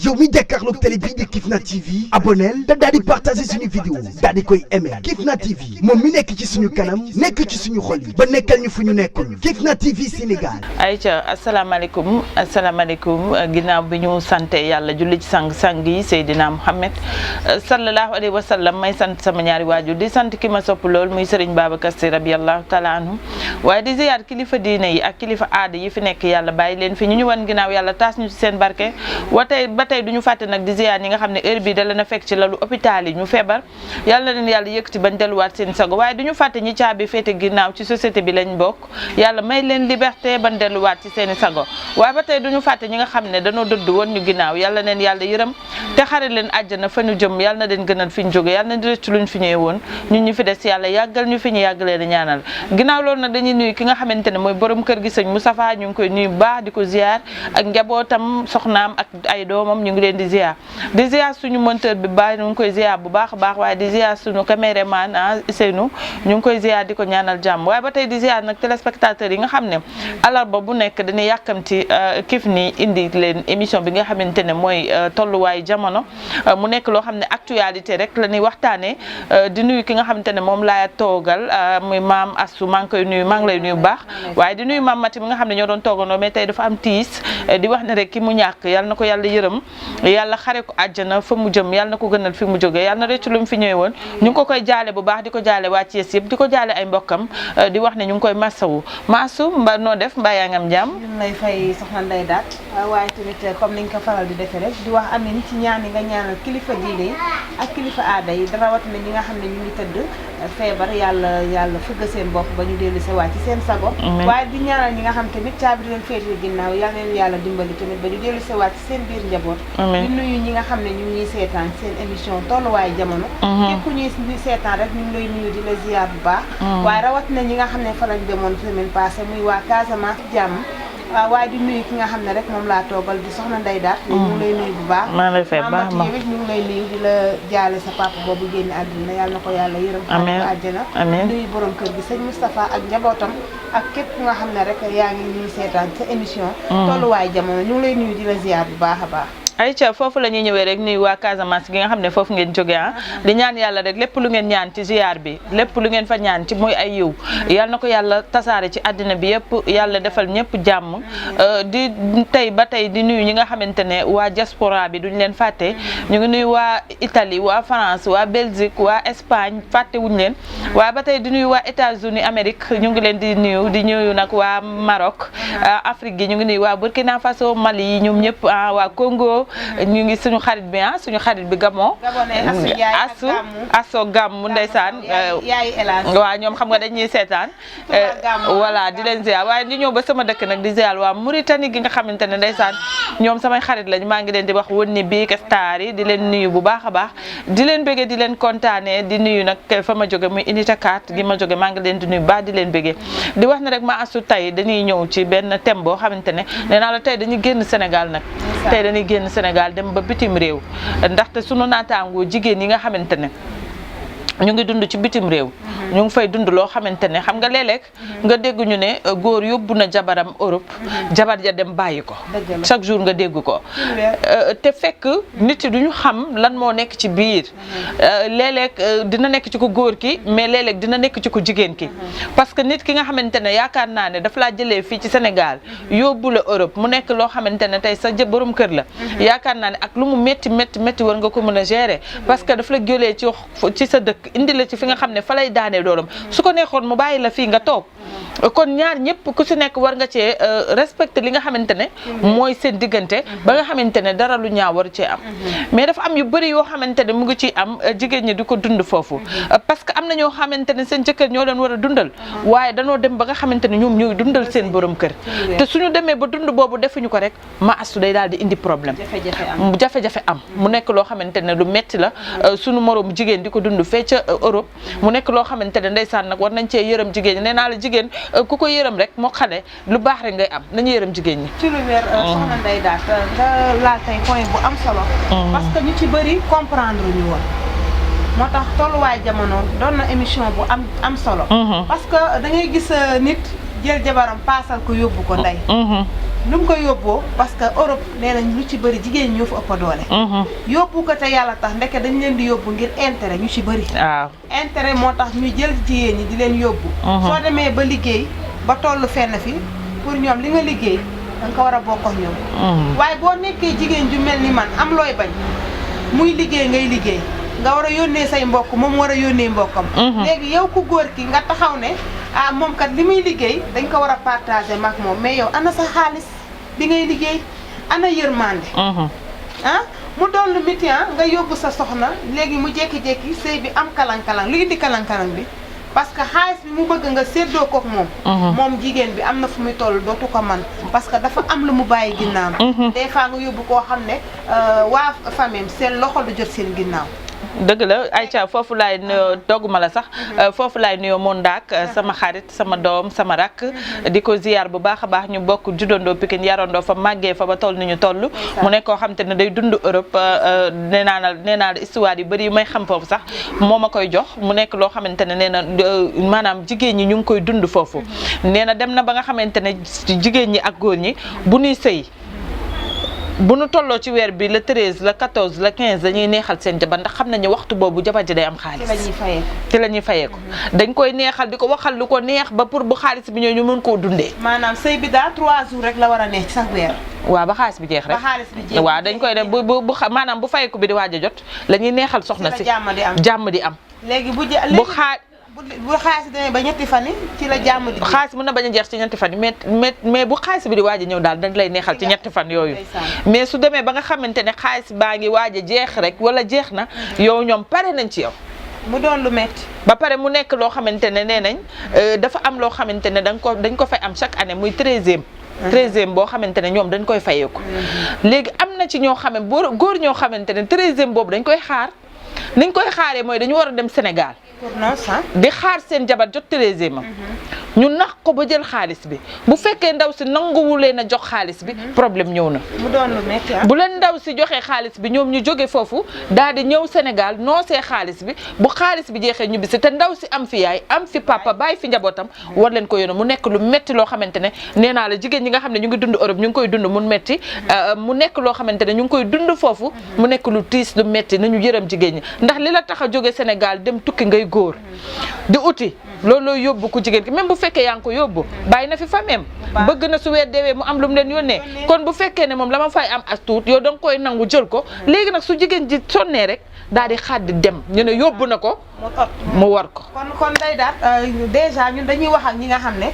yow mi jàkkaarloog télé bii di Kifna TV abonneel te daal di partager suñu vidéo daal di koy aimer Kifna TV moom mi nekk ci suñu kanam nekk ci suñu xol yi ba nekkal ñu fu ñu nekkul Kifna TV Sénégal. ayca asalaamaaleykum ginnaaw bi ñu sante yàlla julli ci sang yi Seydina Muhammad sallallahu alayhi wa sallam may sant sama ñaari waajur di sant ki ma sopp lool muy Serigne Babacar Sy radiyallahu taala anhu waaye di ziyaar kilifa diine yi ak kilifa aada yi fi nekk yàlla bàyyi leen fi ñu wan ginnaaw yàlla taas ñu ci seen barke ba tey duñu fàtte nag di ziyaar ñi nga xam ne heure bi da leen a fekk ci lalu hôpital yi ñu feebar yàlla na leen yàlla yëkkati bañ delluwaat seen sago waaye duñu fàtte ñi caabi féete ginnaaw ci société bi lañ bokk yàlla may leen liberté bañ delluwaat ci seeni sago waaye ba tey duñu fàtte ñi nga xam ne dañoo dëdd woon ñu ginnaaw yàlla neen yàlla yërëm te xare leen àjjana fa ñu jëm yàlla na leen gënal fi ñu jóge yàlla na rëcc luñ fi ñëwee woon ñun ñu fi des yàlla yàggal ñu fi ñu yàgg leen ñaanal ginnaaw loolu nag dañuy nuyu ki nga xamante ne mooy borom kër gi sëñ Moustapha ñu ngi koy nuyu baax di ko ziar ak njabootam soxnaam ak ay doomam ñu ngi leen di ziar suñu monteur bi baax ñu ngi koy ziar bu baax a baax waaye di ziar suñu caméraman Seynou ñu ngi koy ziar di ko ñaanal jàmm waaye ba tey di ziar nag téléspectateurs yi nga xam ne alarba bu nekk dañuy yàkkamti Kifne indi leen émission bi nga xamante ne mooy tolluwaayu jamono mu nekk loo xam ne actualité rek la ñuy waxtaanee di nuyu ki nga xamante ne moom laa toogal muy maam Assou maa ngi koy nuyu maa ngi lay nuyu bu baax waaye di nuyu maam Mati mi nga xam ne ñoo doon toogandoo mais tey dafa am tiis di wax ne rek ki mu ñàkk yàlla na ko yàlla yërëm yàlla xare ko àjjana fa mu jëm yàlla na ko gënal fi mu jógee yàlla na rëcc lu mu fi ñëwee woon ñu ngi ko koy jaale bu baax di ko jaale waa Thiès yëpp di ko jaale ay mbokkam di wax ne ñu ngi koy masawu ma Assou mba noo def mbaa yaa ngi am jàmm ñun lay fay soxna Ndeye Daat waaye tamit comme niñ ko faral di defee rek di wax amin ci ñaan yi nga ñaanal kilifa diine yi ak kilifa aada yi rawatina ñi nga xam ne ñu ngi tëdd feebar yàlla fëgg seen bopp ba ñu dellu si waat ci seen sago waaye di ñaanal ñi nga xam tamit caabi leen féetee ginnaaw yal leen yàlla dimbali tamit ba ñu dellu si waat ci seen biir njaboot di nuyu ñi nga xam ne ñu ngi seetaan seen émission tolluwaayu jamono képp ku ñuy seetaan rek ñu ngi lay nuyu di la ziar bu baax waaye rawatina ñi nga xam ne fa lañ demoon semaine passée muy waa Casamance jàmm waaye di nuyu ki nga xam ne rek moom laa toogal di soxna Ndeye Daat ñu ngi lay nuyu bu baax maa lay fay baax ñu ngi lay nuyu di la jaale sa papa boobu génn àddina yàlla na ko yàlla yërëm xaare ko àjjana nuyu borom kër gi sëñ Moustapha ak njabootam ak képp ku nga xam ne rek yaa ngi ñuy seetaan sa émission tolluwaay jamono ñu ngi lay nuyu di la ziar bu baax a baax ayca foofu la ñuy ñëwee rek nuyu waa Casamance gi nga xam ne foofu ngeen jóge di ñaan yàlla rek lépp lu ngeen ñaan ci ziar bi lépp lu ngeen fa ñaan ci mooy ay yiw yàlla na ko yàlla tasaare ci àddina bi yëpp yàlla defal ñëpp jàmm di tey ba tey di nuyu ñi nga xamante ne waa diaspora bi duñ leen fàtte ñu ngi nuyu waa Italie waa France waa Belgique waa Espagne fàtte wuñ leen waaye ba tey di nuyu waa États-Unis Amérique ñu ngi leen di nuyu nag waa Maroc Afrique gi ñu ngi nuyu waa Burkina Faso Mali yi ñoom ñëpp waa Congo ñu ngi suñu xarit bi Gabon asso gàmmu ndeysaan waaw ñoom xam nga dañuy seetaan voilà di leen ziar waaye di ñëw ba sama dëkk nag di ziar waa Mauritanie gi nga xamante ne ndeysaan ñoom samay xarit lañ maa ngi leen di wax woon ni bii star yi di leen nuyu bu baax a baax di leen bëggee di leen kontaane di nuyu nag fa ma jóge muy unité 4 gi ma jóge maa ngi leen di nuyu baax di leen bëggee di wax ne rek ma Assou tey dañuy ñëw ci benn thème boo xamante ne nee naa la tey dañuy génn Sénégal nag tey dañuy génn Sénégal dem ba bitim réew ndaxte sunu naataangoo jigéen yi nga xamante ne ñu ngi dund ci bitim réew ñu ngi fay dund loo xamante ne xam nga léeg-léeg nga dégg ñu ne góor yóbbu na jabaram Europe jabar ja dem bàyyi ko chaque jour nga dégg ko te fekk nit yi duñu xam lan moo nekk ci biir léeg-léeg dina nekk ci ko góor ki mais léeg-léeg dina nekk ci ko jigéen ki parce que nit ki nga xamante ne yaakaar naa ne daf laa jëlee fii ci Sénégal yóbbu la Europe mu nekk loo xamante ne tey sa borom kër la yaakaar naa ne ak lu mu métti war nga ko mën a gérer parce que daf la jëlee ci sa dëkk indi la ci fi nga xam ne fa lay daanee doolam su ko neexoon mu bàyyi la fii nga toog kon ñaar ñëpp ku si nekk war nga cee respecté li nga xamante ne mooy seen diggante ba nga xamante ne dara lu ñaaw war cee am mais dafa am yu bëri yoo xamante ne mu ngi ciy am jigéen ñi di ko dund foofu parce que am na ñoo xamante ne seen jëkkër ñoo leen war a dundal waaye danoo dem ba nga xamante ne ñoom ñooy dundal seen borom kër te suñu demee ba dund boobu defuñu ko rek ma Assou day daal di indi problème jafe-jafe am mu nekk loo xamante ne lu metti la suñu moroom jigéen di ko dund fee ca Europe mu nekk loo xamante ne ndeysaan nag war nañ cee yërëm jigéen ñi nee naa la jigéen ku ko yërëm rek moo xale lu baax rek ngay am nañu yërëm jigéen ñi ci lu wér soxna Ndeye Daat nga laal tey point bu am solo parce que ñu ci bëri comprendre ñu woon moo tax tolluwaay jamono doon na émission bu am solo parce que da ngay gis nit jël jabaram paasal ko yóbbu ko ndey. nu mu ko yóbboo parce que Europe nee nañ lu ci bëri jigéen ñoo fa ëpp doole. yóbbu ko te yàlla tax ndeke dañ leen di yóbbu ngir intérêt ñu ci bëri. waaw intérêt moo tax ñu jël jigéen ñi di leen yóbbu. soo demee ba liggéey ba toll fenn fi pour ñoom li nga liggéey da nga ko war a bokk ak ñoom. waaye boo nekkee jigéen ju mel ni man am looy bañ muy liggéey ngay liggéey nga war a yónnee say mbokk moom war a yónnee mbokkam. léegi yow ku góor ki nga taxaw ne. moom kat li muy liggéey dañ ko war a partager mag moom mais yow ana sa xaalis bi ngay liggéey ana yërmande. mu doon lu métti nga yóbbu sa soxna léegi mu jékki-jékki sëy bi am kalang-kalang lu indi kalang-kalang bi parce que xaalis bi mu bëgg nga séddoo kook moom. moom jigéen bi am na fu muy toll dootu ko man parce que dafa am lu mu bàyyi ginnaaw. des fois nga yóbbu koo xam ne waa famille seen loxo du jot seen ginnaaw. dëgg la Aïcha foofu laay nuyoo dogguma la sax foofu laay nuyoo Mondak sama xarit sama doom sama rakk di ko ziyaar bu baax a baax ñu bokk juddandoo Pikine yarandoo fa màggee fa ba toll ni ñu toll mu nekk koo xam te ne day dund Europe nee naa la histoire yu bëri yu may xam foofu sax moo ma koy jox mu nekk loo xamante ne nee na maanaam jigéen ñi ñu ngi koy dund foofu nee na dem na ba nga xamante ne jigéen ñi ak góor ñi bu ñuy sëy bu nu tolloo ci weer bi le 13 le 14 le 15 dañuy neexal seen jabar ndax xam nañu waxtu boobu jabar ji day am xaalis ci la ñuy fayee ko dañ koy neexal di ko waxal lu ko neex ba pour bu xaalis bi ñëw ñu mën koo dundee. maanaam sëy bi daal 3 jours rek la war a neex ci sax weer. waaw ba xaalis bi jeex rek waaw dañ koy def bu maanaam bu fayeeku bi di waaj a jot la ñuy neexal soxna si jàmm di am léegi bu xaalis demee ba ñetti fan yi ci la jàmm di xaalis mën na bañ a jeex ci ñetti fan yi mais bu xaalis bi di waaj a ñëw daal dañ lay neexal ci ñetti fan yooyu mais su demee ba nga xamante ne xaalis baa ngi waaj a jeex rek wala jeex na yow ñoom pare nañ ci yow mu doon lu metti ba pare mu nekk loo xamante ne nee nañ dafa am loo xamante ne dañ ko fay am chaque année muy 13e boo xamante ne ñoom dañ koy fayeeku léegi am na ci ñoo xam ne góor ñoo xamante ne 13e boobu dañ koy xaar niñ koy xaaree mooy dañu war a dem Sénégal di xaar seen jabar jot 13e am ñu nax ko ba jël xaalis bi bu fekkee ndaw si nanguwu leen a jox xaalis bi problème ñëw na mu doon lu metti bu leen ndaw si joxee xaalis bi ñoom ñu jóge foofu daal di ñëw Sénégal noosee xaalis bi bu xaalis bi jeexee ñu bisi te ndaw si am fi yaay am fi papa bàyyi fi njabootam war leen ko yónnee mu nekk lu metti loo xamante ne nee naa la jigéen ñi nga xam ne ñu ngi dund Europe ñu ngi koy dund mu metti mu nekk loo xamante ne ñu ngi koy dund foofu mu nekk lu tiis lu metti nañu yërëm jigéen ñi ndax li la tax a jóge Sénégal dem tukki ngay góor di uti loolu looy yóbbu ku jigéen ki même bu fekkee yaa ngi ko yóbbu bàyyi na fi fameem bëgg na su weer deewee mu am lu mu leen yónnee kon bu fekkee ne moom la ma fay am as tuut yow da nga koy nangu jël ko léegi nag su jigéen ji sonnee rek daal di xaddi dem ñu ne yóbbu na ko mu war ko kon day daal dèjà ñun dañuy wax ak ñi nga xam ne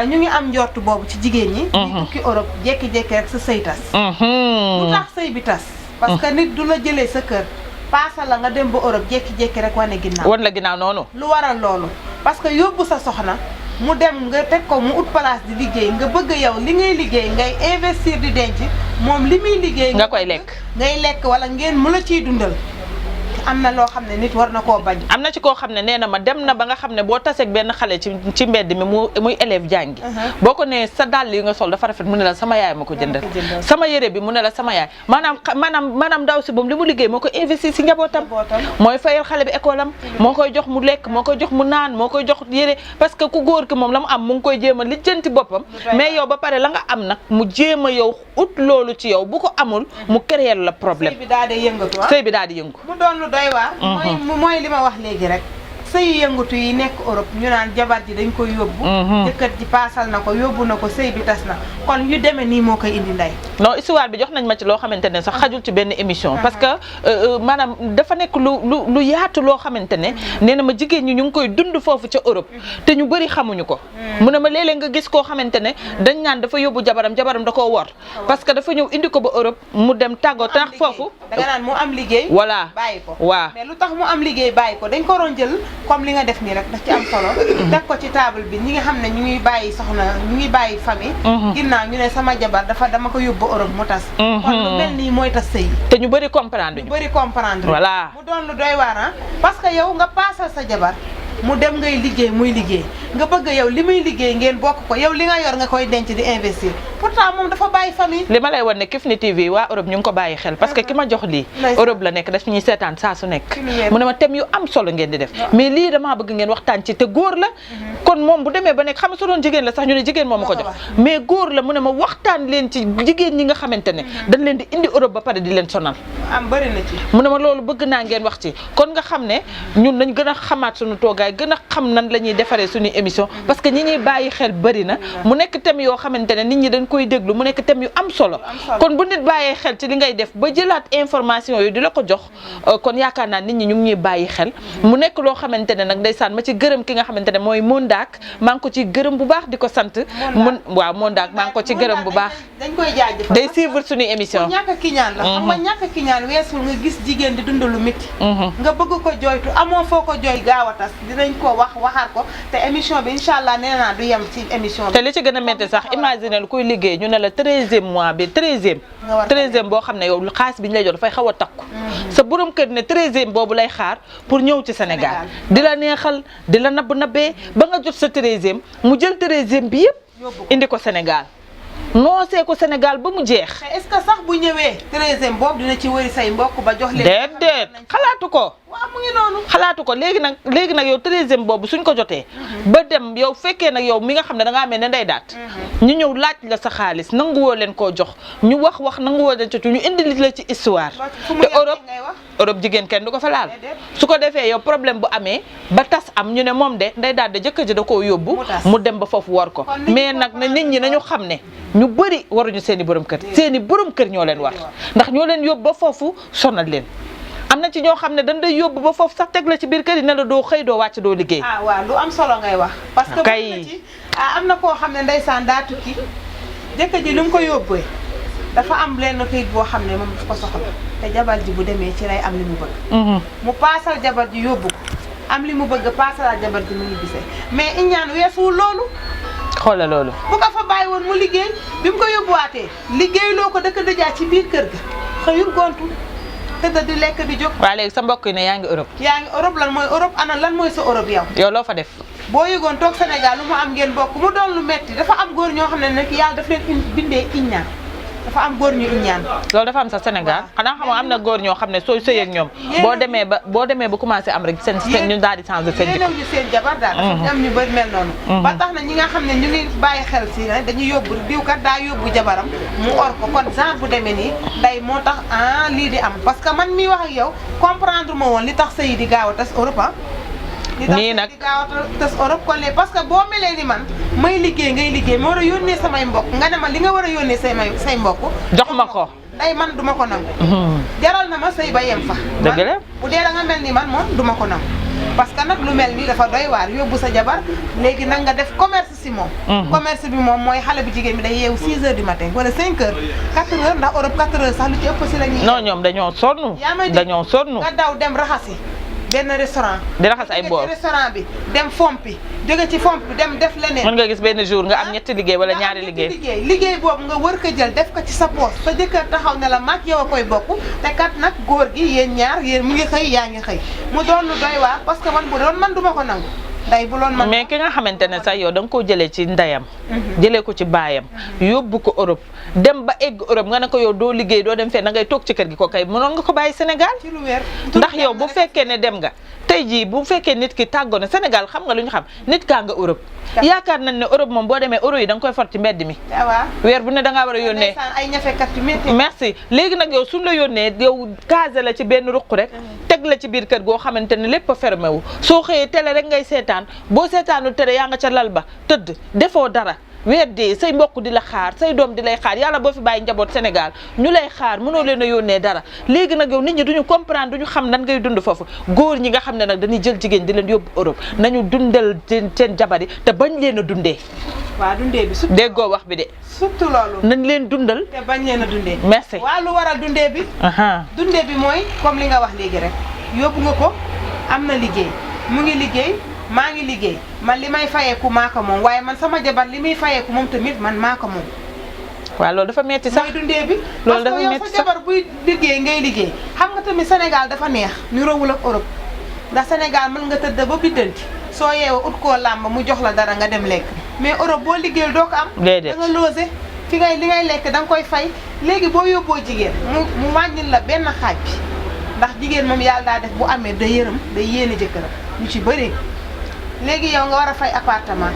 ñu ngi am njortu boobu ci jigéen ñi di tukki Europe jékki-jékki rek sa sëy tas lu tax sëy bi tas parce que nit du la jëlee sa kër paasa la nga dem ba Europe jékki-jékki rek wan la ginnaaw noonu lu waral loolu parce que yóbbu sa soxna mu dem nga teg ko mu ut place di liggéey nga bëgg yow li ngay liggéey ngay investir di denc moom li muy liggéey nga koy lekk ngay lekk wala ngeen mu la ciy dundal am na loo xam ne nit war na koo bañ am na ci koo xam ne nee na ma dem na ba nga xam ne boo taseeg benn xale ci mbedd mi muy élève jàngi boo ko nee sa dàll yi nga sol dafa rafet mu ne la sama yaay ma ko jëndal sama yére bi mu ne la sama yaay maanaam ndaw si moom li mu liggéey moo ko investir si njabootam mooy fayal xale bi école am moo koy jox mu lekk moo koy jox mu naan moo koy jox yére parce que ku góor ki moom la mu am mu ngi koy jéem a lijjanti boppam mais yow ba pare la nga am nag mu jéem a yow ut loolu ci yow bu ko amul mu créer la problème sëy bi daal di yëngu doy waar mooy li ma wax léegi rek sëy yëngutu yi nekk Europe ñu naan jabar ji dañ koy yóbbu jëkkër ji paasal na ko yóbbu na ko sëy bi tas na kon yu demee nii moo koy indi nday non histoire bi jox nañ ma ci loo xamante ne sax xajul ci benn émission parce que maanaam dafa nekk lu yaatu loo xamante ne nee na ma jigéen ñi ñu ngi koy dund foofu ca Europe te ñu bëri xamuñu ko mu ne ma léeg-léeg nga gis koo xamante ne dañ naan dafa yóbbu jabaram da koo wor parce que dafa ñëw indi ko ba Europe mu dem tàggoo tax foofu da nga naan mu am liggéey voilà bàyyi ko waaw mais lu tax mu am liggéey bàyyi ko dañ ko waroon jël comme li nga def nii rek daf ci am solo teg ko ci table bi ñi nga xam ne ñu ngi bàyyi soxna ñu ngi bàyyi famille ginnaaw ñu ne sama jabar dama ko yóbbu Europe mu tas kon lu mel nii mooy tas sëy te ñu bëri comprendre voilà mu doon lu doy waar parce que yow nga paasal sa jabar mu dem ngay liggéey muy liggéey nga bëgg yow li muy liggéey ngeen bokk ko yow li nga yor nga koy denc di investir pourtant moom dafa bàyyi famille. li ma lay wan ne Kifne TV waa Europe ñu ngi ko bàyyi xel parce que ki ma jox lii Europe la nekk daf ñuy seetaan saa su nekk mu ne ma thème yu am solo ngeen di def mais lii damaa bëgg ngeen waxtaan ci te góor la kon moom bu demee ba nekk xam nga su doon jigéen la sax ñu ne jigéen moom ma ko jox mais góor la mu ne ma waxtaan leen ci jigéen ñi nga xamante ne dañ leen di indi Europe ba pare di leen sonal am bëri na ci mu ne ma loolu bëgg naa ngeen wax ci kon nga xam ne ñun nañ gën a xamaat suñu toogaay gën a xam nan la ñuy defaree suñu émission parce que ñi ñuy bàyyi xel bëri na mu nekk thème yoo xamante ne nit ñi dañ koy déglu mu nekk thème yu am solo kon bu nit bàyyee xel ci li ngay def ba jëlaat information yooyu di la ko jox kon yaakaar naa nit ñi ñu ngi ñuy bàyyi xel mu nekk loo xamante ne nag ndeysaan ma ci gërëm ki nga xamante ne mooy Mondak maa ngi ko ci gërëm bu baax di ko sant waaw Mondak maa ngi ko ci gërëm bu baax dañ koy jaajëfal day suivre suñu émission ñàkk a kiñaan la xam nga ñàkk a kiñaan weesul nga gis jigéen di dund lu métti nga bëgg ko jooytu amoo foo ko jooy gaaw a tas dinañ ko waxaat ko te émission bi incha allah nee naa du yem ci émission bi te li ci gën a métti sax imaginer lu kuy liggéey ñu ne la 13e mois bi 13e boo xam ne yow xaalis bi ñu lay jox dafay xaw a takku sa borom kër ne 13e boobu lay xaar pour ñëw ci Sénégal di la neexal di la nabbee ba nga jot sa 13e mu jël 13e bi yëpp indi ko Sénégal noosee ko Sénégal ba mu jeex. est-ce que sax bu ñëwee 13e boobu dina ci wëri say mbokk ba jox leen. déedéet xalaatu ko. waaw mu ngi noonu. xalaatu ko léegi nag yow 13e boobu suñ ko jotee. ba dem yow fekkee nag yow mi nga xam ne da ngaa mel ne Ndeye Daat. ñu ñëw laaj la sa xaalis nanguwoo leen koo jox ñu wax nanguwoo leen ci ñu indi la ci histoire. te Europe jigéen kenn du ko fa laal. su ko defee yow problème bu amee ba tas am ñu ne moom de Ndeye Daat de jëkkër ji da koo yóbbu. mu dem ba foofu war ko mais nag na nit ñi nañu xam ne ñu bëri waruñu seen i borom kër seen i borom kër ñoo leen war ndax ñoo leen yóbbu ba foofu sonal leen am na ci ñoo xam ne dañ lay yóbbu ba foofu sax teg la ci biir kër yi ne la doo xëy doo wàcc doo liggéey. ah waaw lu am solo ngay wax. parce que kay ci am na koo xam ne ndeysaan daa tukki jëkkër ji lu mu ko yóbbee dafa am lenn këyit boo xam ne moom daf ko soxla te jabar ji bu demee ci lay am li mu bëgg. mu paasal jabar ji yóbbu ko am li mu bëgg paasalaat jabar ji mu ngi gisee mais iñaan weesuwul loolu. xoolal loolu. bu ko fa bàyyi woon mu liggéey bi mu ko yóbbuwaatee liggéey loo ko dëkk dëjaa ci biir kër ga xëyul gontu tëdd di lekk di jóg. waaw léegi sa mbokk yi ne yaa ngi Europe. yaa ngi Europe lan mooy Europe ana lan mooy sa Europe yow. yow loo fa def. boo yëgoon toog Sénégal lu mu am ngeen bokk mu doon lu metti dafa am góor ñoo xam ne nag yàlla daf leen bindee iññaan dafa am góor ñu iññaan. loolu dafa am sa Sénégal xanaa xam nga am na góor ñoo xam ne sooy sëy ak ñoom boo demee ba commencé am rek seen ñu daal di changé seen jikko. ñu seen jabar daal dafa am ñu bëri mel noonu. ba tax na ñi nga xam ne ñu ngi bàyyi xel si ne dañuy yóbbu diw kat daa yóbbu jabaram mu or ko kon genre bu demee nii day moo tax lii di am parce que man miy wax ak yow comprendre ma woon li tax sëy di gaaw a tas Europe nii nag di gaaw a tas Europe kon léegi parce que boo melee ni man may liggéey ngay liggéey ma war a yónnee samay mbokk nga ne ma li nga war a yónnee say mbokk jox ma ko day man duma ko nangu jaral na ma sëy ba yem fa dëgg la bu dee da nga mel ni man moom duma ko nangu parce que nag lu mel nii dafa doy waar yóbbu sa jabar léegi nag nga def commerce si moom commerce bi moom mooy xale bu jigéen bi day yeewu 6 heures du matin wala 5 heures 4 heures ndax Europe 4 heures sax lu ci ëpp si la ñuy non ñoom dañoo sonn dañoo sonn nga daw dem raxasi benn restaurant di raxas ay bool restaurant bi dem fompi jóge ci fomp bi dem def leneen mën nga gis benn jour nga am ñetti liggéey wala ñaari liggéey boobu nga wër ko jël def ko ci sa poos sa jëkkër taxaw ne la mag yow a koy bokk te kat nag góor gi yéen ñaar yéen mu ngi xëy yaa ngi xëy mu doon lu doy waar parce que man bu doon man duma ko nangu day bu loon man mais ki nga xamante ne sax yow da nga koo jëlee ci ndeyam jëlee ko ci baayam yóbbu ko Europe dem ba egg Europe nga ne ko yow doo liggéey doo dem fee da ngay toog ci kër gi ko kay mënoon nga ko bàyyi Sénégal ci lu wér ndax yow bu fekkee ne dem nga tey jii bu fekkee nit ki tàggoo na Sénégal xam nga lu ñu xam nit kaa nga Europe yaakaar nañ ne Europe moom boo demee euro yi da nga koy fort ci mbedd mi weer bu ne da ngaa war a yónnee ay ñafekat yu métti merci léegi nag yow suñ la yónnee yow casé la ci benn ruq rek teg la ci biir kër goo xamante ne lépp a fermé wu soo xëyee télé rek ngay seetaan boo seetaanul télé yaa nga ca lal ba tëdd defoo dara weer dee say mbokk di la xaar say doom di lay xaar yàlla boo fi bàyyi njaboot Sénégal ñu lay xaar mënoo leen a yónnee dara léegi nag yow nit ñi duñu comprendre duñu xam nan ngay dund foofu góor ñi nga xam ne nag dañuy jël jigéen di leen yóbbu Europe nañu dundal seen jabar yi te bañ leen a dundee waaw dundee bi surtout déggoo wax bi de surtout loolu nañ leen dundal te bañ leen a dundee merci waaw lu waral dundee bi dundee bi mooy comme li nga wax léegi rek yóbbu nga ko am na liggéey mu ngi liggéey maa ngi liggéey man li may fayeeku maa ko moom waaye man sama jabar li muy fayeeku moom tamit man maa ko moom waaw loolu dafa metti sax mooy dundee bi loolu parce dafa que yow metti sa jabar buy liggéey ngay liggéey xam nga tamit Sénégal dafa neex ñu rawul ak Europe ndax Sénégal mën nga tëdd ba biddanti soo yeewoo ut koo làmb mu jox la dara nga dem lekk mais Europe boo liggéeyul doo ko am. déedéet da nga logé fi li ngay lekk da nga koy fay léegi boo yóbboo jigéen mu wàññil la benn xaaj bi ndax jigéen moom yàlla daa def bu amee da yërëm day yéene jëkkëram ñu ci bëree léegi yow nga war a fay appartement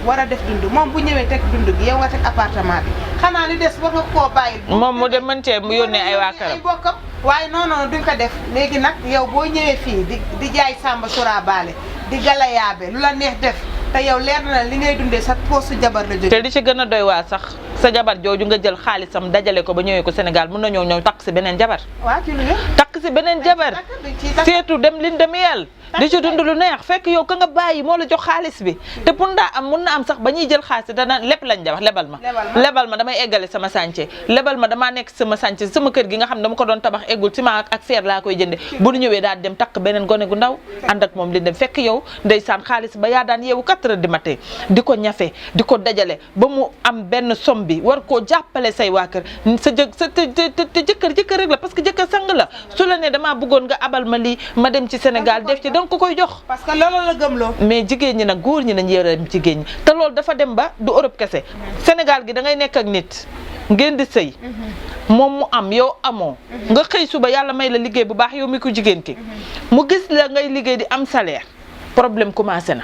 war a def dund moom bu ñëwee teg dund gi yow nga teg appartement bi xanaa li des war nga koo bàyyi. moom mu dem mën cee mu yónnee ay waa këram ay bokkam waaye non non duñ ko def léegi nag yow boo ñëwee fii di jaay sàmba surabaale di galayaabe lu la neex def te yow leer na li ngay dundee sa poste jabar la jóge. te li ci gën a doy waa sax sa jabar jooju nga jël xaalisam dajale ko ba ñëwee ko Sénégal mën na ñëw takk si beneen jabar. waaw ci lu wér. takk si beneen jabar seetu dem lin dem yel di ci dund lu neex fekk yow ka nga bàyyi moo la jox xaalis bi te pour ndaa am mun na am sax ba ñuy jël xaalis dana lépp lañ da wax lebal ma damay eggale sama sànce lebal ma damaa nekk sama sànce sama kër gi nga xam ne dama ko doon tabax eggul ciment ak fer laa koy jënde bu ñu ñëwee daal dem takk beneen gone gu ndaw ànd ak moom li dem fekk yow ndeysaan xaalis ba yaa daan yeewu 4 heures du matin di ko ñafe di ko dajale ba mu am benn somme bi war koo jàppale say waa kër sa te jëkkër rek la parce que jëkkër sang la su la ne damaa bëggoon nga abal ma lii ma dem ci Sénégal def ci danga ko koy jox parce que loolu la gëmloo mais jigéen ñi nag góor ñi nañ yërëm jigéen ñi te loolu dafa dem ba du Europe kese Sénégal gi da ngay nekk ak nit ngeen di sëy moom mu am yow amoo nga xëy suba yàlla may la liggéey bu baax yow mi ko jigéen ki mu gis la ngay liggéey di am salaire problème commencé na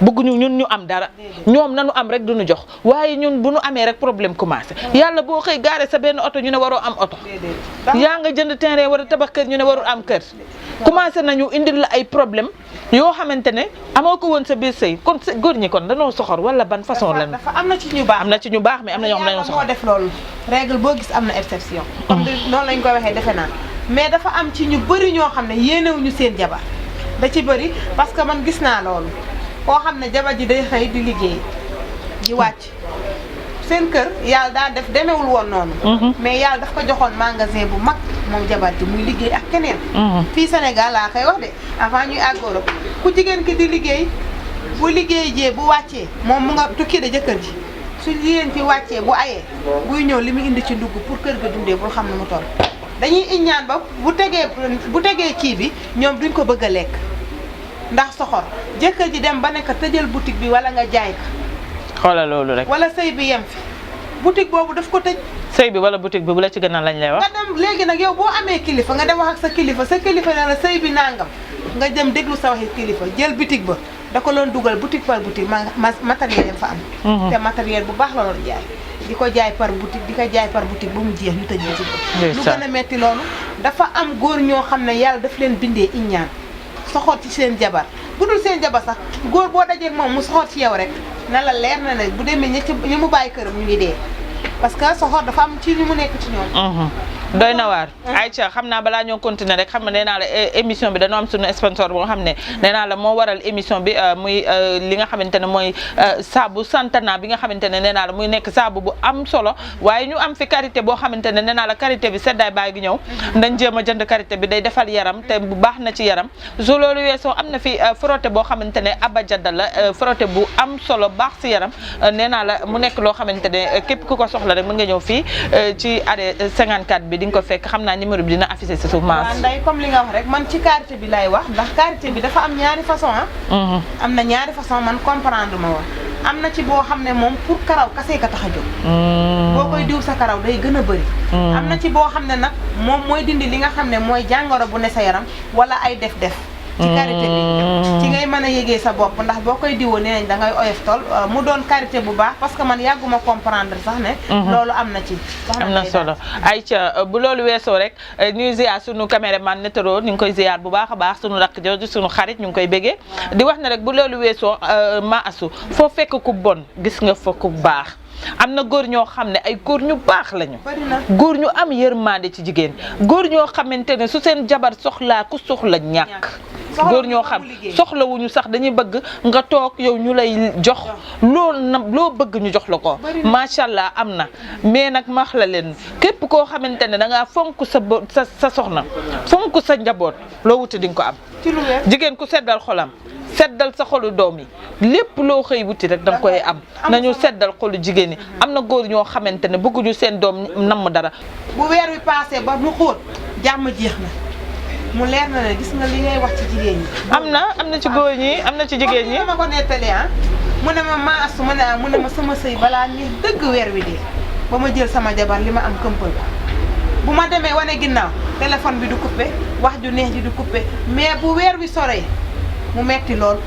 bëgguñu ñun ñu am dara ñoom nanu am rek duñu jox waaye ñun bu ñu amee rek problème commencé yàlla boo xëy gaare sa benn oto ñu ne waroo am oto yaa nga jënd terrain war a tabax kër ñu ne warul am kër commencé nañu indil la ay problème yoo xamante ne amoo ko woon sa biir sëy kon góor ñi kon dañoo soxor wala ban façon la dafa am na ci ñu baax am na ci ñu baax mais am na ñoo xam ne dañoo soxor moo def loolu règle boo gis am na exception comme noonu lañ koy waxee defe naa mais dafa am ci ñu bëri ñoo xam ne yéenewuñu seen jabar da ci bëri parce que man gis naa loolu koo xam ne jabar ji day xëy di liggéey di wàcc seen kër yàlla daa def demewul woon noonu mais yàlla daf ko joxoon magasin bu mag moom jabar ji muy liggéey ak keneen fii Sénégal laa koy wax de avant ñuy àgg Europe ku jigéen ki di liggéey bu liggéey jee bu wàccee moom mu nga tukki de jëkkër ji su jigéen ki wàccee bu ayee buy ñëw li mu indi ci ndugg pour kër ga dundee bul xam ne mu toll dañuy iññaan ba bu tegee kii bi ñoom duñ ko bëgg a lekk ndax soxor jëkkër ji dem ba nekk tëjal boutique bi wala nga jaay ko xoolal loolu rek wala sëy bi yem fi boutique boobu daf ko tëj sëy bi wala boutique bi bu la ci gënal lañ lay wax nga dem léegi nag yow boo amee kilifa nga dem wax ak sa kilifa ne la sëy bi nangam nga dem déglu sa waxi kilifa jël boutique ba da ko loon dugal boutique par boutique matériel yam fa am te matériel bu baax la loon jaay di ko jaay par boutique di ko jaay par boutique ba mu jeex ñu tëj boutique ba lu gën a metti loolu dafa am góor ñoo xam ne yàlla daf leen bindee iññaan soxor ci seen jabar bu dul seen jabar sax góor boo dajee moom mu soxor ci yow rek na la leer na ne bu demee ñi mu bàyyi këram ñu ngi dee parce que soxor dafa am ci ñu mu nekk ci ñoom doy na waar Aïcha xam naa balaa ñoo continuer rek xam nga nee naa la émission bi dañoo am suñu sponsor boo xam ne nee naa la moo waral émission bi muy li nga xamante ne mooy saabu Santana bi nga xamante ne nee naa la muy nekk saabu bu am solo waaye ñu am fi karité boo xamante ne nee naa la karité bi seddaay baa ngi ñëw dañ jéem a jënd karité bi day defal yaram te bu baax na ci yaram su loolu weesoo am na fi frotté boo xamante ne abajada la frotté bu am solo baax si yaram nee naa la mu nekk loo xamante ne képp ku ko soxla rek mën nga ñëw fii ci arrêt 54 bi di nga ko fekk xam naa numéro bi dina affiché si suuf maas. waaw nday comme li nga wax rek man ci karité bi lay wax ndax karité bi dafa am ñaari façon am na ñaari façon man comprendre ma wax am na ci boo xam ne moom pour karaw kase ka tax a jóg boo koy diw sa karaw day gën a bëri am na ci boo xam ne nag moom mooy dindi li nga xam ne mooy jàngoro bu ne sa yaram wala ay def-def ci karité bi ci ngay mën a yëgee sa bopp ndax boo koy diwoo nee nañ da ngay oyof tol mu doon karité bu baax parce que man yàgguma comprendre sax ne loolu am na ci am na solo Aïcha bu loolu weesoo rek ñuy ziar sunu caméraman Netero ñu ngi koy ziar bu baax a baax sunu rakk jooju sunu xarit ñu ngi koy béggee di wax ne rek bu loolu weesoo ma asu foo fekk ku bon gis nga fa ku baax am na góor ñoo xam ne ay góor ñu baax lañu góor ñu am yërmande ci jigéen góor ñoo xamante ne su seen jabar soxlaa ku soxla ñàkk góor ñoo xam soxlawuñu sax dañuy bëgg nga toog yow ñu lay jox loo bëgg ñu jox la ko macha allah am na mais nag maax la leen képp koo xamante ne da ngaa fonk sa soxna fonk sa njaboot loo wuti di nga ko am jigéen ku seddal xolam seddal sa xolu doom yi lépp loo xëy wuti rek danga koy am nañu seddal xolu jigéen ñi am na góor ñoo xamante ne bëgguñu seen doom namm dara bu weer wi passé ba mu xóot jàmm jeex na mu leer na ne gis nga li ngay wax ci jigéen ñi. am na ci góor ñi am na ci jigéen ñi. ma ko nettali mu ne ma asu mu ne ma sama sëy balaa ni dëgg weer wi dee ba ma jël sama jabar li ma am këmpal bu ma demee wane ginnaaw téléphone bi du coupé wax ju neex ji du coupé mais bu weer wi soree mu metti lool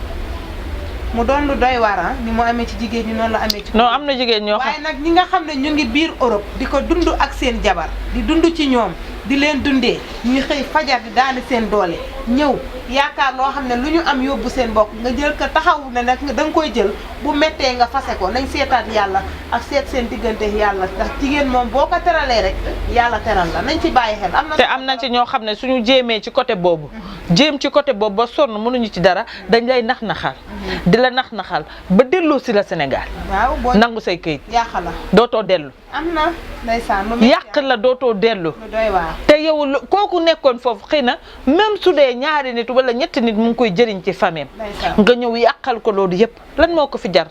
mu doon lu doy waar ni mu amee ci jigéen ñi noonu la amee ci. non am na jigéen ñoo xam waaye nag ñi nga xam ne ñu ngi biir Europe di ko dund ak seen jabar di dund ci ñoom di leen dundee ñu xëy fajar di daani seen doole ñëw yaakaar loo xam ne lu ñu am yóbbu seen bokk nga jël ko taxaw ne nag da nga koy jël bu méttee nga fase ko nañ seetaat yàlla ak seet seen diggante yàlla ndax jigéen moom boo ko teralee rek yàlla teral la nañ ci bàyyi xel. te am na ci ñoo xam ne suñu jéemee ci côté boobu jéem ci côté boobu ba sonn mënuñu ci dara dañ lay nax-naxal di la nax-naxal ba delloo si la Sénégal. waaw boo nangu say këyit. yàq la dootoo dellu. am na ndeysaan yàq la dootoo dellu. lu doy waar. te yow kooku nekkoon foofu xëy na même su dee ñaari nit wala ñetti nit mu ngi koy jëriñ ci famille nga ñëw yàqal ko loolu yëpp lan moo ko fi jar.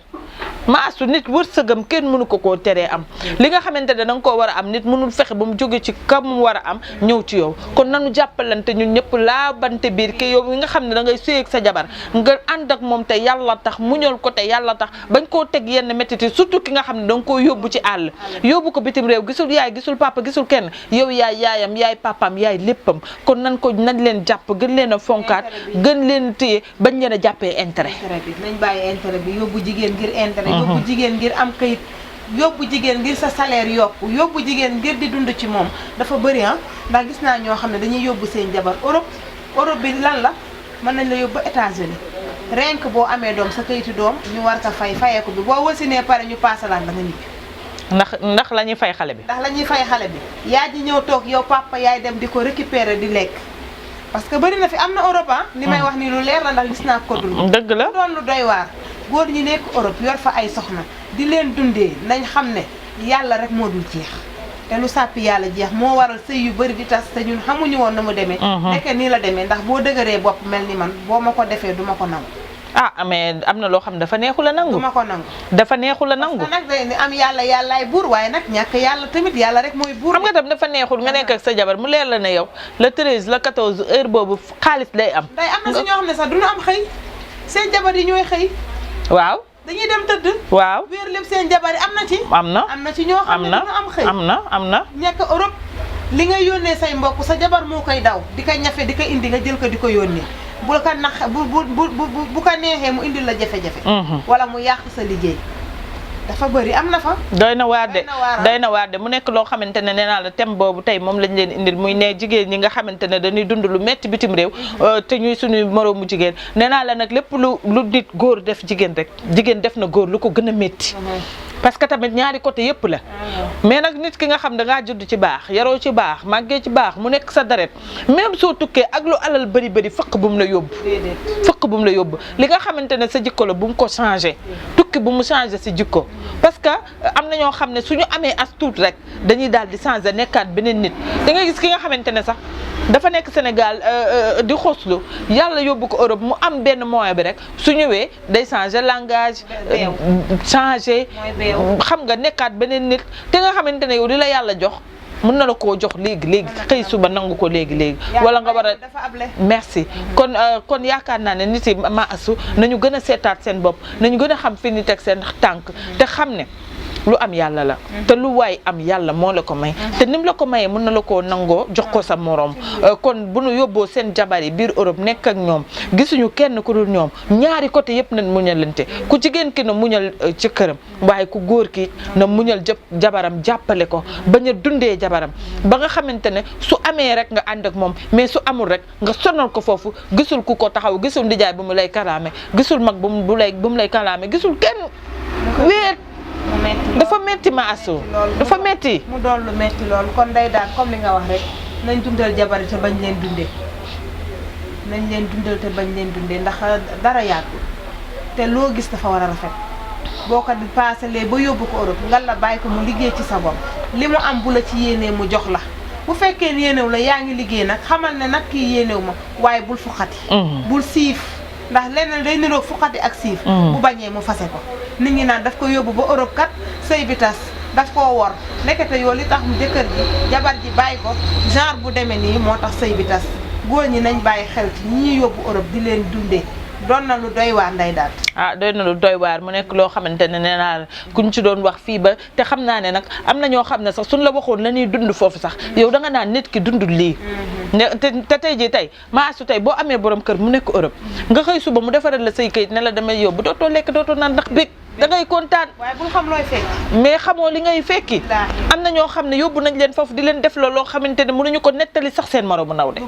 maasu nit wërsëgam kenn mënu ko koo teree am li nga xamante ne da nga koo war a am nit mënul fexe ba mu jóge ci kam mu war a am ñëw ci yow kon nanu jàppalante ñun ñëpp laabante biir ki yow nga xam ne da ngay sëy ak sa jabar nga ànd ak moom te yàlla tax muñal ko te yàlla tax bañ koo teg yenn métti surtout ki nga xam ne da nga koo yóbbu ci àll yóbbu ko bitim réew gisul yaay gisul papa gisul kenn yow yaay yaayam yaay papaam yaay léppam kon nañ leen jàpp gën leen a fonkaat gën leen téye bañ leen a jàppee intérêt bi nañ bàyyi intérêt bi yóbbu jigéen ngir intérêt yóbbu jigéen ngir am kayit yóbbu jigéen ngir sa salaire yokku yóbbu jigéen ngir di dund ci moom dafa bëri ndax gis naa ñoo xam ne dañuy yóbbu seen jabar Europe bi lan la mën nañ la yóbbu États-Unis rien que boo amee doom sa kayitu doom ñu war ko fayeeku bi boo wasinee pare ñu paasalaat la nga ñibbi ndax la ñuy fay xale bi ndax la ñuy fay xale bi yaa ji ñëw toog yow papa yaay dem di ko récupérer di lekk parce que bëri na fi am na Europe li may wax ni lu leer la ndax gis naa ko dul dëgg la doon lu doy waar góor ñi nekk Europe yor fa ay soxna di leen dundee nañ xam ne yàlla rek moo dul jeex te lu sàppi yàlla jeex moo waral sëy yu bëri di tas te ñun xamuñu woon na mu demee nekk nii la demee ndax boo dëgëree bopp mel ni man boo ma ko defee duma ko nangu mais am na loo xam dafa neexul a nangu duma ko nangu dafa neexul a nangu parce que nag day am yàlla yàllaay buur waaye nag ñàkk yàlla tamit yàlla rek mooy buur xam nga tam dafa neexul nga nekk ak sa jabar mu leer la ne yow le 13 le 14 heure boobu xaalis day am day am na si ñoo xam ne sax duñu am xëy seen jabar yi ñooy xëy waaw dañuy dem tëdd waaw wéer lépp seen jabar yi am na ci am na ci ñoo xam ne duñu am xëy am na nekk Europe li nga yónnee say mbokk sa jabar moo koy daw di ko ñafe di ko indi nga jël ko di ko yónnee bu ko nax bu ko neexee mu indil la jafe-jafe wala mu yàq sa liggéey dafa bëri am na fa doy na waar de mu nekk loo xamante ne nee naa la thème boobu tey moom lañ leen indil muy ne jigéen ñi nga xamante ne dañuy dund lu metti bitim réew te ñuy suñuy moroomu jigéen nee naa la nag lépp lu nit góor def jigéen rek jigéen def na góor lu ko gën a métti parce que tamit ñaari côté yëpp la mais nag nit ki nga xam da ngaa judd ci baax yaroo ci baax màggee ci baax mu nekk sa deret même soo tukkee ak lu alal bëri fëkk bu mu la yóbbu li nga xamante ne sa jikko la bu mu ko changé tukki bu mu changé si jikko parce que am na ñoo xam ne suñu amee as tuut rek dañuy daal di changé nekkaat beneen nit da nga gis ki nga xamante ne sax dafa nekk Sénégal di xoslu yàlla yóbbu ko Europe mu am benn moyen bi rek su ñëwee day changé langage changé xam nga nekkaat beneen nit te nga xamante ne yow li la yàlla jox mën na la koo jox léegi xëy suba nangu ko léegi wala nga war a merci kon yaakaar naa ne nit yi ma asu nañu gën a seetaat seen bopp nañu gën a xam fi ni teg seen tànk te xam ne lu am yàlla la te lu waay am yàlla moo la ko may te nim la ko mayee mën na la koo nangoo jox ko sa morom kon bu nu yóbboo seen jabar yi biir Europe nekk ak ñoom gisuñu kenn ku dul ñoom ñaari côté yëpp nañ muñalante ku jigéen ki na muñal ci këram waaye ku góor ki na muñal jabaram jàppale ko bañ a dundee jabaram ba nga xamante ne su amee rek nga ànd ak moom mais su amul rek nga sonal ko foofu gisul ku ko taxaw gisul ndijaay bu mu lay kalaame gisul mag bu mu lay kalaame gisul kenn wéet dafa metti ma asu dafa metti mu doon lu metti loolu kon day daal comme li nga wax rek nañ dundal jabari te bañ leen dundee ndax dara yàggul te loo gis dafa war a rafet boo ko paasalee ba yóbbu ko Europe nga la bàyyi ko mu liggéey ci sa bopp li mu am bu la ci yéenee mu jox la bu fekkee yéenew la yaa ngi liggéey nag xamal ne nag kii yéenew ma waaye bul fuxati bul siif ndax leneen day niroog fuxati ak siif bu bañee mu fase ko nit ñi naan daf ko yóbbu ba Europe kat sëy bi tas daf koo wor nekkate yoo li tax mu jëkkër ji jabar ji bàyyi ko genre bu demee nii moo tax sëy bi tas góor ñi nañ bàyyi xel ci ñi ñuy yóbbu Europe di leen dundee doon na lu doy waar Ndeye Daat. doy na lu doy waar mu nekk loo xamante ne nee naa la kuñ ci doon wax fii ba te xam naa ne nag am na ñoo xam ne sax suñ la waxoon la ñuy dund foofu sax yow da nga naan nit ki dundul lii. te tey jii tey maasu tey boo amee borom kër mu nekk Europe nga xëy suba mu defaral la say kayit ne la damay yóbbu dootoo lekk dootoo naan ndax bég da ngay kontaan. waaye bul xam looy fekk. mais xamoo li ngay fekki. am na ñoo xam ne yóbbu nañ leen foofu di leen def la loo xamante ne mënuñu ko nettali sax seen moromu ndaw de.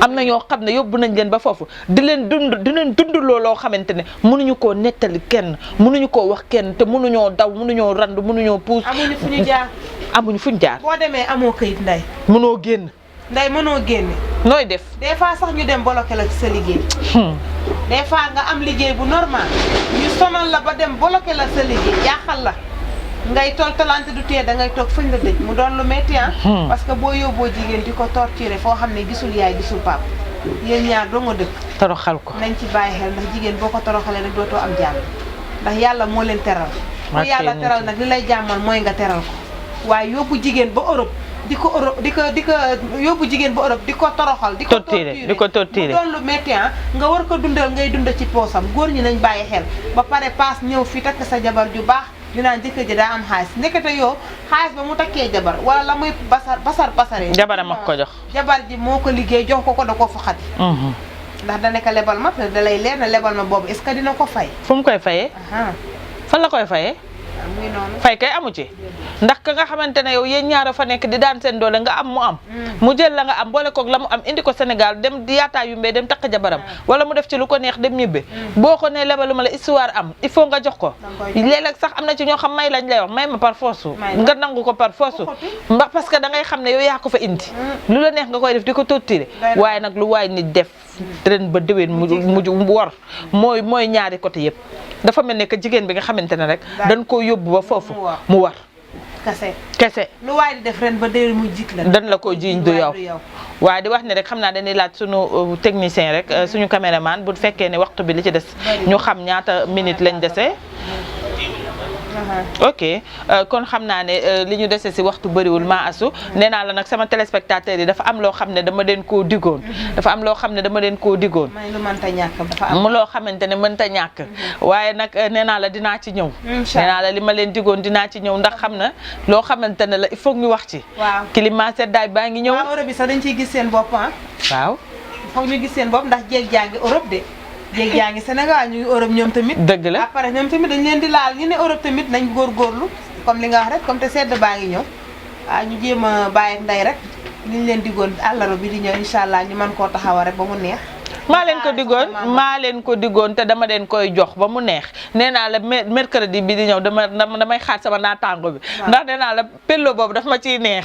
am na ñoo xam ne yóbbu nañ leen ba foofu di leen dund loo xamante ne mënuñu koo nettali kenn mënuñu koo wax kenn te mënuñoo daw mënuñoo randu mënuñoo puus. amuñu fu ñu jaar. amuñu fu ñu jaar. boo demee amoo kayit Ndeye. mënoo génn. Ndeye mënoo génne. nooy def. des fois sax ñu dem bloqué la ci sa liggéey. des fois nga am liggéey bu normal ñu sonal la ba dem bloqué la sa liggéey yàqal la ngay toltalante du tee da ngay toog fañ la dëj mu doon lu métti parce que boo yóbboo jigéen di ko torturer foo xam ne gisul yaay gisul pap yéen ñaar doo nga dëkk. toroxal ko nañ ci bàyyi xel ndax jigéen boo ko toroxalee rek dootoo am jàmm ndax yàlla moo leen teral. ku yàlla teral nag li lay jàmmal mooy nga teral ko waaye yóbbu jigéen ba Europe. di ko yóbbu jigéen ba Europe di ko toroxal di ko torturer mu doon lu métti nga war ko dundal ngay dund ci poosam góor ñi nañ bàyyi xel ba pare paas ñëw fi takk sa jabar ju baax ñu naan jëkkër ji daa am xaalis ndekete yow xaalis ba mu takkee jabar wala la muy basaree jabaram ak ko jox jabar ji moo ko liggéey jox ko da ko faxati ndax da nekk lebal ma da lay leer na lebal ma boobu est-ce que dina ko fay fu mu koy fayee fan la koy fayee muy noonu fay kay amu ci ndax ka nga xamante ne yow yéen ñaara fa nekk di daan seen doole nga am mu am mu jël la nga am boole koog la mu am indi ko Sénégal dem di yaataa yumbee dem takk jabaram wala mu def ci lu ko neex dem ñibbe boo ko nee lebaluma la histoire am il faut nga jox ko léeg-léeg sax am na ci ñoo xam may lañ lay wax may ma par force nga nangu ko par force ndax parce que da ngay xam ne yow yaa ko fa indi lu la neex nga koy def di ko torturer waaye nag lu waay nit def ren ba déwén mu war mooy ñaari côté yëpp dafa mel ne que jigéen bi nga xamante ne rek dañ koo yóbbu ba foofu mu war kese lu waay di def ren ba déwén mu jik la dañ la ko jiiñ du yow waaye di wax ne rek xam naa dañuy laaj suñu technicien rek suñu caméraman bu fekkee ne waxtu bi li ci des ñu xam ñaata minute lañ dese ok kon xam naa ne li ñu dese si waxtu bëriwul maa asu nee naa la nag sama téléspectateurs yi dafa am loo xam ne dama leen koo digoon dafa am loo xam ne dama leen koo digoon mu loo xamante ne mënta ñàkk waaye nag nee naa la dinaa ci ñëw nee naa la li ma leen digoon dinaa ci ñëw ndax xam na loo xamante ne la il faut ñu wax ci climat seddaay baa ngi ñëw Europe bi sax dañ ciy gis seen bopp waaw foog ñu gis seen bopp ndax jéeg jaa ngi Europe de jéeg yaa ngi Sénégal ñu ngi Europe ñoom tamit dëgg la après ñoom tamit dañ leen di laal ñu ne Europe tamit nañ góorgóorlu comme li nga wax rek comme te sedd baa ngi ñëw ñu jéem a bàyyi Ndeye rek liñ leen diggoon àllarba bi di ñëw incha allah ñu mën koo taxawa rek ba mu neex maa leen ko diggoon te dama leen koy jox ba mu neex nee naa la mercredi bi di ñëw damay xaar sama naataango bi ndax nee naa la pello boobu daf ma ciy neex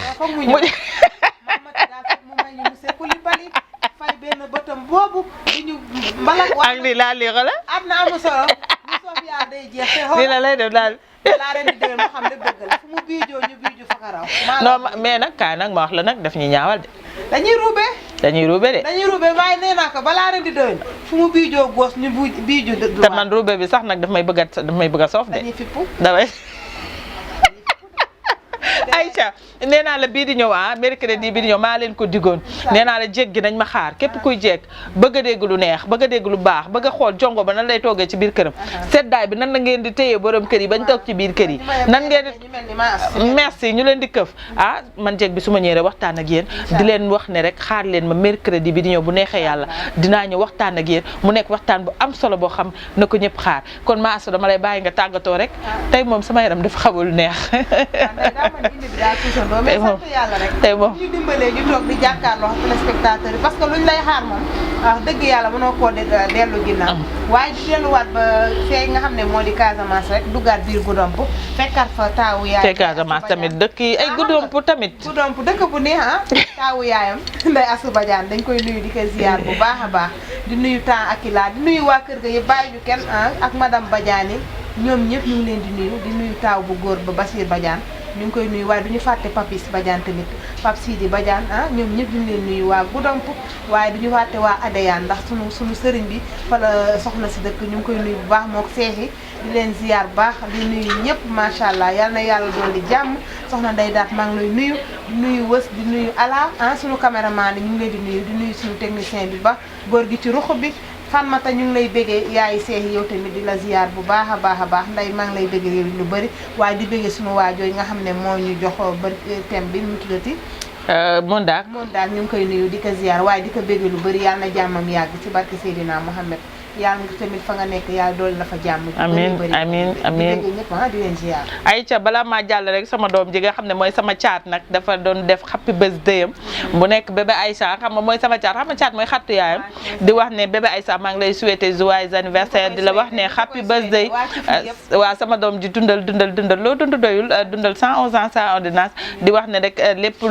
fay benn bëtam boobu di ñu mbalak ak lii laa lii xola am na amu solo bu soob yaa day jeex te lii la lay def daal laa ren di déwén ma xam ne dëgg la fu mu biijoo ñu biiju fa ka raw non mais nag kaay nag ma wax la nag daf ñuy ñaawal de dañuy ruube de waaye nee naa ko balaa ren di déwén fu mu biijoo góos ñu biiju te man ruube bi sax nag daf may bëgg a soof de dañuy fippu damay Aïcha nee naa la bii di ñëw mercredi bii di ñëw maa leen ko digoon nee naa la jéeg gi nañ ma xaar képp kuy jéeg bëgg a dégg lu neex bëgg a dégg lu baax bëgg a xool jongo ba nan lay toogee ci biir këram seddaay bi nan la ngeen di téye borom kër yi bañ toog ci biir kër yi nan ngeen di merci ñu leen di këf man jéeg bi su ma ñëwee waxtaan ak yéen di leen wax ne rek xaar leen ma mercredi bi di ñëw bu neexee yàlla dinaa ñëw waxtaan ak yéen mu nekk waxtaan bu am solo boo xam na ko ñëpp xaar kon maa asu dama lay bàyyi nga tàggatoo rek tey moom sama yaram dafa xamul neex tey moom ñu dimbalee ñu toog di jàkkaarloo téléspectateurs yi parce que luñ lay xaar moom wax dëgg yàlla mënoo koo dellu ginnaaw waaye di delluwaat ba fee nga xam ne moo di Casamance rek duggaat biir Goudomp fekkaat fa taawu yaayam Casamance tamit dëkk yi ay Goudomp tamit Goudomp dëkk bu neex taawu yaayam Ndeye Assou Badiane dañ koy nuyu di ko ziar bu baax a baax di nuyu temps Akila di nuyu waa kër ga yëpp bàyyi ñu kenn ak madame Badiane ñoom ñëpp ñu ngi leen di nuyu taaw bu góor ba Basir Badiane ñu ngi koy nuyu waaye duñu fàtte Papis Badiane tamit Pape Sidi Badiane ñoom ñëpp ñu ngi leen nuyu waa Goudomp waaye duñu fàtte waa Adéane ndax sunu sëriñ bi fa la soxna si dëkk ñu ngi koy nuyu bu baax mook seexi di leen ziar bu baax di nuyu ñëpp macha allah yal na yàlla dolli jàmm soxna Ndeye Daat maa ngi lay nuyu wës di nuyu ala sunu caméraman yi ñu ngi leen di nuyu suñu technicien bi ba góor gi ci ruq bi Fatmata ñu ngi lay béggee yaay seexi yow tamit di la ziar bu baax a baax Ndeye maa ngi lay béggee yow lu bëri waaye di béggee suñu waajoo yi nga xam ne moo ñu jox ba thème bi mu tuddati Mondaak ñu ngi koy nuyu di ko ziar waaye di ko béggee lu bëri yàlla na jàmmam yàgg ci barke Seydina Mohamed yàlla nga tamit fa nga nekk yàlla doole la fa jàmm amiin di leen ziar Aïcha balaa maa jàll rek sama doom ji nga xam ne mooy sama caat nag dafa doon def happy birthday am bu nekk bébé Aïcha xam nga mooy sama caat xam nga caat mooy xattu yaayam di wax ne bébé Aïcha maa ngi lay souhaiter joyeux anniversaire di la wax ne happy birthday waaw sama doom ji dundal loo dund doyul dundal 111 ans sans ordonnance di wax ne rek lépp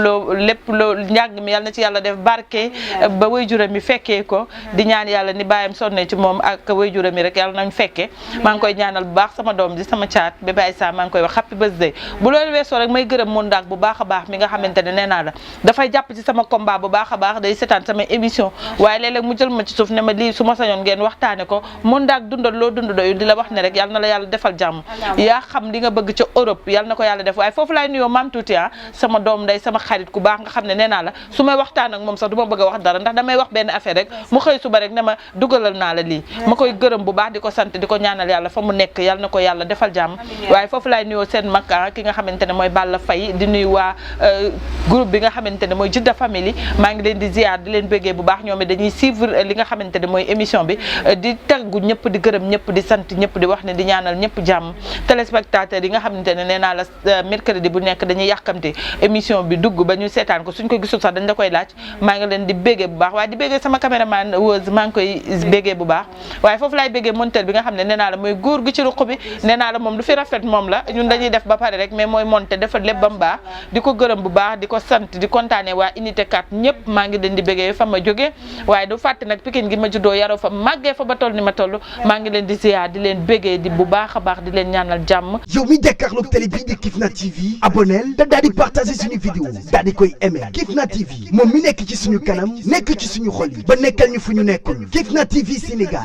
loo njàng mi yàlla na ci yàlla def barke ba waajuram mi fekkee ko di ñaan yàlla ni bàyyam sonne ci moom ak waajuram mi rek yàlla nañ fekke maa ngi koy ñaanal bu baax sama doom ji sama caat bébé Aïssa maa ngi koy wax happy birthday bu loolu weesoo rek may gërëm Mondaak bu baax a baax mi nga xamante ne nee naa la dafay jàpp ci sama combat bu baax a baax day seetaan sama émission waaye léeg-léeg mu jël ma ci suuf ne ma lii su ma sañoon ngeen waxtaane ko Mondaak dundal loo dund doyul di la wax ne rek yàlla na la yàlla defal jàmm yaa xam li nga bëgg ca Europe yàlla na ko yàlla def waaye foofu laay nuyoo maam tuuti sama doom day sama xarit ku baax nga xam ne nee naa la su may waxtaan ak moom sax du ma bëgg a wax dara ndax damay wax benn affaire rek mu xëy suba rek ne ma dugalal naa la lii ma koy gërëm bu baax di ko sant di ko ñaanal yàlla fa mu nekk yàlla na ko yàlla defal jàmm waaye foofu laay nuyoo seen mag ki nga xamante ne mooy Balla Faye di nuyu waa groupe bi nga xamante ne mooy Jidda Family maa ngi leen di ziar di leen bëggee bu baax ñoom dañuy suivre li nga xamante ne mooy émission bi di taggu ñëpp di gërëm ñëpp di sant ñëpp di wax ne di ñaanal ñëpp jàmm téléspectateurs yi nga xamante ne nee naa la mercredi bu nekk dañuy yàkkamte émission bi dugg ba ñu seetaan ko suñ ko gisul sax dañ la koy laaj maa ngi leen di béggee bu baax waaye di béggee sama caméraman Wëz maa ngi koy béggee bu baax waaye foofu laay béggee monteur bi nga xam ne nee naa la mooy góor gi ci ruq bi nee naa la moom lu fi rafet moom la ñun dañuy def ba pare rek mais mooy monté defal lépp ba mu baax di ko gërëm bu baax di ko sant di kontaane waa unité 4 ñëpp maa ngi leen di béggee fa ma jógee waaye du fàtte nag Pikine gi ma juddoo yaroo fa màggee fa ba toll ni ma toll maa ngi leen di ziar di leen béggee di bu baax a baax di leen ñaanal jàmm. yow mi jàkkaarloog télé bii di Kifna TV abonnel te daal di partager suñu vidéo daal di koy aimer Kifna TV moom mi nekk ci suñu kanam nekk ci suñu xol yi ba nekkal ñu fu ñu nekkul Kifna TV Sénégal